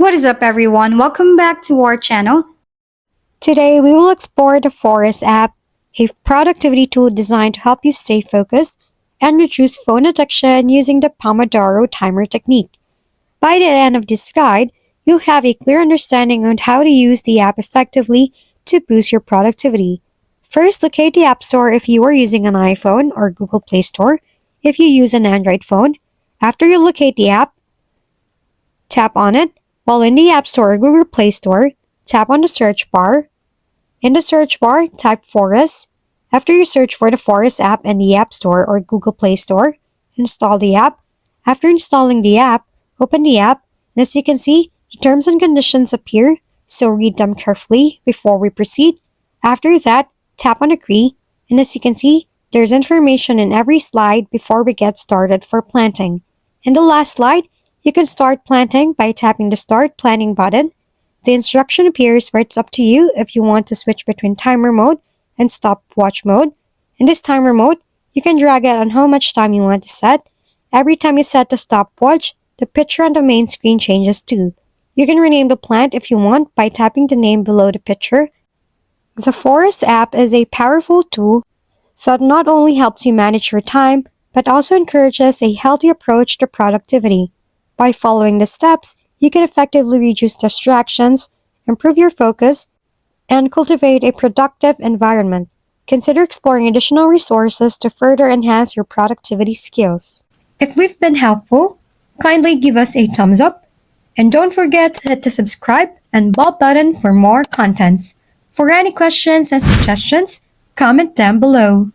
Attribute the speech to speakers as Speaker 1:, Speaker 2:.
Speaker 1: What is up, everyone? Welcome back to our channel. Today, we will explore the Forest app, a productivity tool designed to help you stay focused and reduce phone addiction using the Pomodoro timer technique. By the end of this guide, you'll have a clear understanding on how to use the app effectively to boost your productivity. First, locate the App Store if you are using an iPhone or Google Play Store if you use an Android phone. After you locate the app, tap on it. While in the App Store or Google Play Store, tap on the search bar. In the search bar, type Forest. After you search for the Forest app in the App Store or Google Play Store, install the app. After installing the app, open the app, and as you can see, the terms and conditions appear, so read them carefully before we proceed. After that, tap on Agree, and as you can see, there's information in every slide before we get started for planting. In the last slide, you can start planting by tapping the Start Planting button. The instruction appears where it's up to you if you want to switch between timer mode and stopwatch mode. In this timer mode, you can drag it on how much time you want to set. Every time you set the stopwatch, the picture on the main screen changes too. You can rename the plant if you want by tapping the name below the picture. The Forest app is a powerful tool that not only helps you manage your time, but also encourages a healthy approach to productivity. By following the steps, you can effectively reduce distractions, improve your focus, and cultivate a productive environment. Consider exploring additional resources to further enhance your productivity skills. If we've been helpful, kindly give us a thumbs up, and don't forget to hit the subscribe and bell button for more contents. For any questions and suggestions, comment down below.